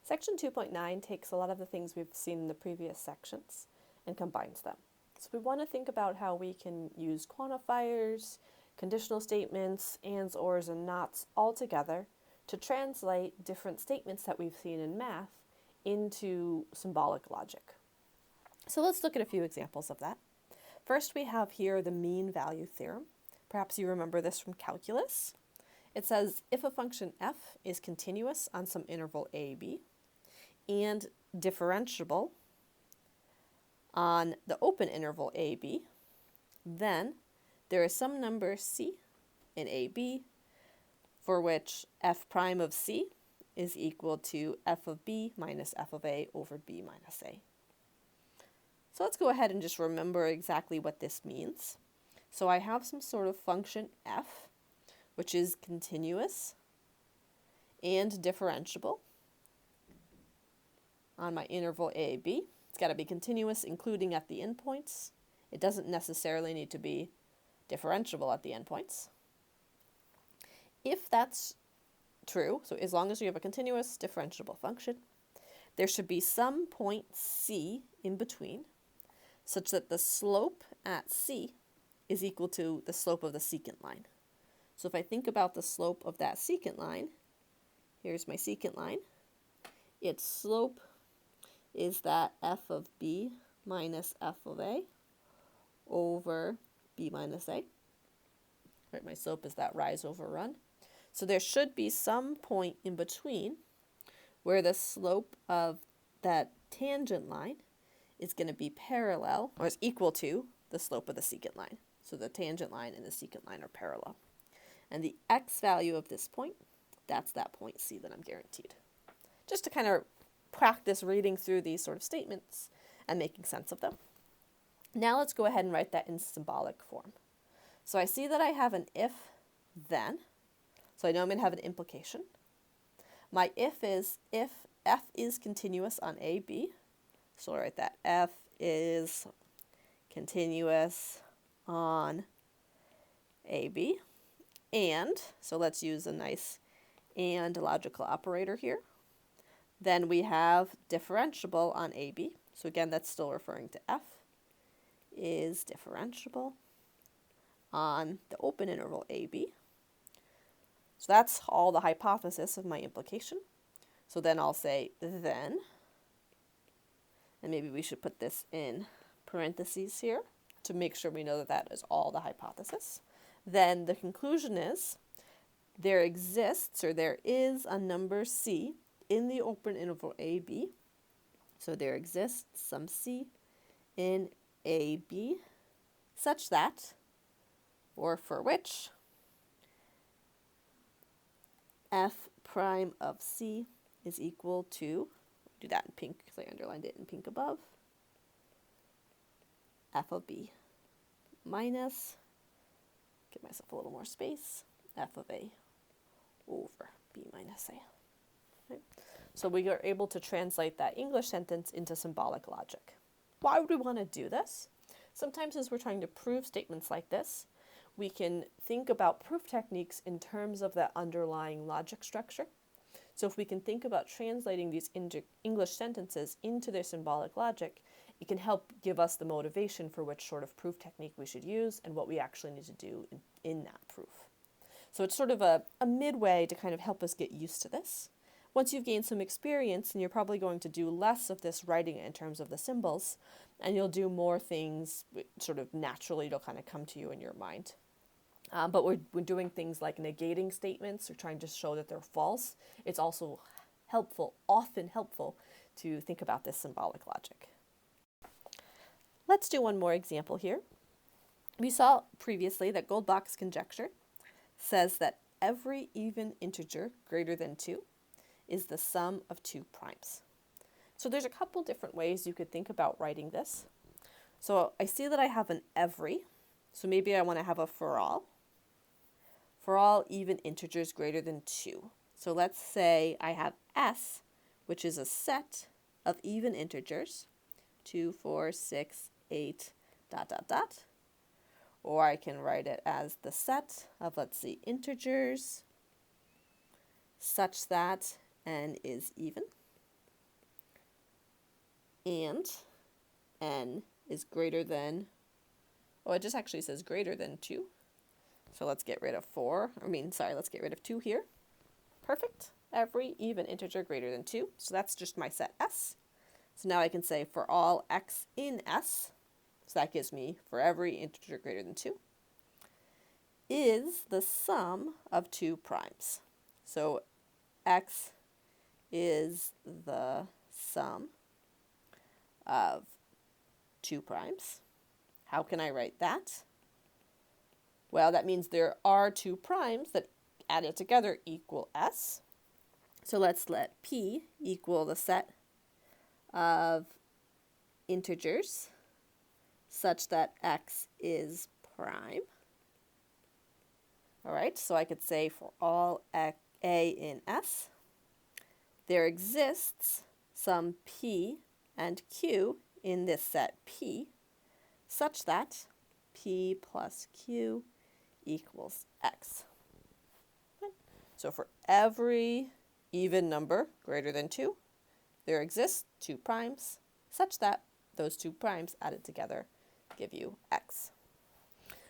Section 2.9 takes a lot of the things we've seen in the previous sections and combines them. So we want to think about how we can use quantifiers, conditional statements, ands, ors, and nots all together to translate different statements that we've seen in math into symbolic logic. So let's look at a few examples of that. First, we have here the mean value theorem. Perhaps you remember this from calculus. It says if a function f is continuous on some interval a, b, and differentiable on the open interval a, b, then there is some number c in a, b for which f prime of c is equal to f of b minus f of a over b minus a. So let's go ahead and just remember exactly what this means. So I have some sort of function f, which is continuous and differentiable on my interval a, b. It's got to be continuous, including at the endpoints. It doesn't necessarily need to be differentiable at the endpoints. If that's true, so as long as you have a continuous differentiable function, there should be some point c in between, such that the slope at c is equal to the slope of the secant line. So if I think about the slope of that secant line, here's my secant line. Its slope is that f of b minus f of a over b minus a. Right, my slope is that rise over run. So there should be some point in between where the slope of that tangent line is going to be parallel, or is equal to, the slope of the secant line. So the tangent line and the secant line are parallel. And the x value of this point, that's that point c that I'm guaranteed. Just to kind of practice reading through these sort of statements and making sense of them. Now let's go ahead and write that in symbolic form. So I see that I have an if, then. So I know I'm going to have an implication. My if is if f is continuous on a, b. So I'll write that f is continuous on a, b. And, so let's use a nice and logical operator here. Then we have differentiable on a, b. So again, that's still referring to f is differentiable on the open interval a, b. So that's all the hypothesis of my implication. So then I'll say then, and maybe we should put this in parentheses here to make sure we know that that is all the hypothesis. Then the conclusion is there exists, or there is, a number c in the open interval a, b. So there exists some c in a, b such that, or for which, f prime of c is equal to, do that in pink because I underlined it in pink above, f of b minus, give myself a little more space, f of a over b minus a. Right? So we are able to translate that English sentence into symbolic logic. Why would we want to do this? Sometimes as we're trying to prove statements like this, we can think about proof techniques in terms of that underlying logic structure. So if we can think about translating these English sentences into their symbolic logic, it can help give us the motivation for which sort of proof technique we should use and what we actually need to do in that proof. So it's sort of a midway to kind of help us get used to this. Once you've gained some experience, and you're probably going to do less of this writing in terms of the symbols, and you'll do more things sort of naturally, it'll kind of come to you in your mind. But we're doing things like negating statements or trying to show that they're false. It's also helpful, often helpful, to think about this symbolic logic. Let's do one more example here. We saw previously that Goldbox Conjecture says that every even integer greater than 2 is the sum of 2 primes. So there's a couple different ways you could think about writing this. So I see that I have an every, so maybe I want to have a for all even integers greater than 2. So let's say I have S, which is a set of even integers, 2, 4, 6, 8, ... Or I can write it as the set of, let's see, integers such that n is even. and n is greater than, oh, it just actually says greater than 2. So let's get rid of let's get rid of 2 here. Perfect. Every even integer greater than 2. So that's just my set S. So now I can say for all x in S, so that gives me for every integer greater than 2, is the sum of 2 primes. So x is the sum of 2 primes. How can I write that? Well, that means there are 2 primes that added together equal S. So let's let P equal the set of integers such that x is prime. All right, so I could say for all a in S, there exists some P and Q in this set P such that P plus Q equals X. Okay. So for every even number greater than 2, there exists 2 primes such that those 2 primes added together give you X.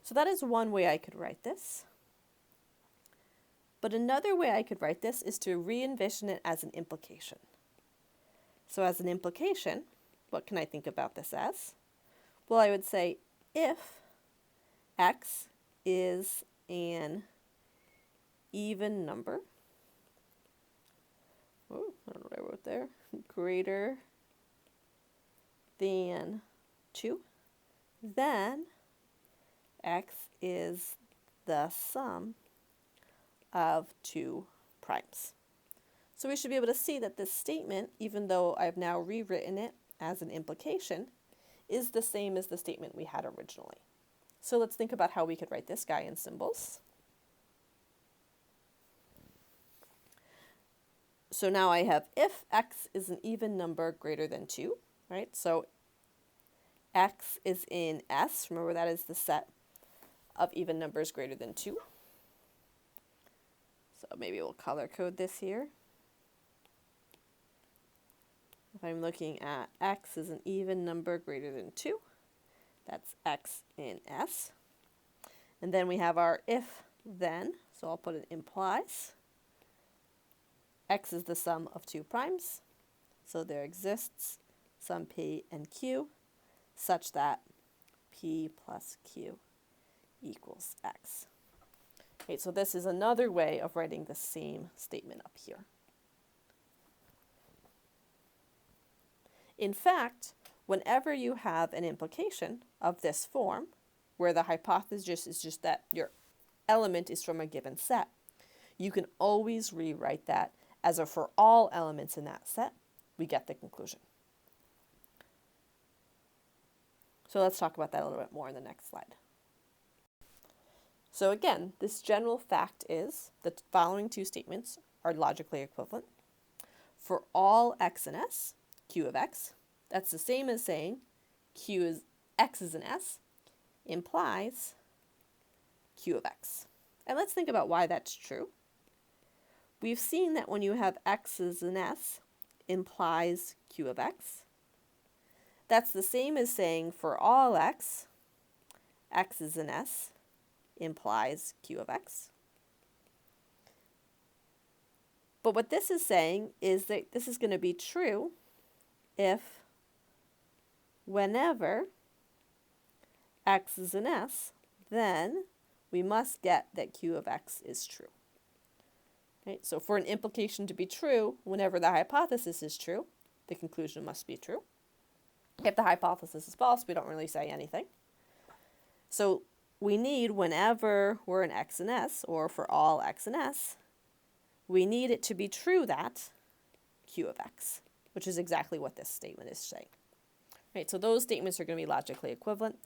So that is one way I could write this. But another way I could write this is to re-envision it as an implication. So as an implication, what can I think about this as? Well, I would say if x is an even number, oh, I don't know what I wrote there, greater than 2, then x is the sum of 2 primes. So we should be able to see that this statement, even though I've now rewritten it as an implication, is the same as the statement we had originally. So let's think about how we could write this guy in symbols. So now I have if x is an even number greater than 2, right? So x is in S. Remember, that is the set of even numbers greater than 2. So maybe we'll color code this here. If I'm looking at x is an even number greater than 2, that's x in S. And then we have our if then, so I'll put it implies. X is the sum of 2 primes, so there exists some P and Q such that P plus Q equals X. Okay, so this is another way of writing the same statement up here. In fact, whenever you have an implication of this form, where the hypothesis is just that your element is from a given set, you can always rewrite that as a for all elements in that set, we get the conclusion. So let's talk about that a little bit more in the next slide. So again, this general fact is that the following 2 statements are logically equivalent. For all x in S, Q of x, that's the same as saying x is in S implies Q of x. And let's think about why that's true. We've seen that when you have x's in S implies Q of x. That's the same as saying for all x is in S implies Q of x. But what this is saying is that this is going to be true if whenever x is in S, then we must get that Q of x is true. Right? So for an implication to be true, whenever the hypothesis is true, the conclusion must be true. If the hypothesis is false, we don't really say anything. So we need, whenever we're in x and S, or for all x and S, we need it to be true that Q of x, which is exactly what this statement is saying. Right, so those statements are going to be logically equivalent,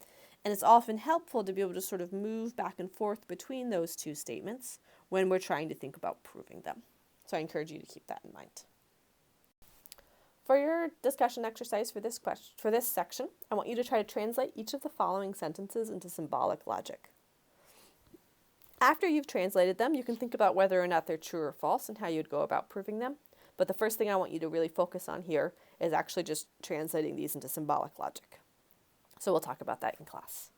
and it's often helpful to be able to sort of move back and forth between those 2 statements when we're trying to think about proving them. So I encourage you to keep that in mind. For your discussion exercise for this section, I want you to try to translate each of the following sentences into symbolic logic. After you've translated them, you can think about whether or not they're true or false and how you'd go about proving them. But the first thing I want you to really focus on here is actually just translating these into symbolic logic. So we'll talk about that in class.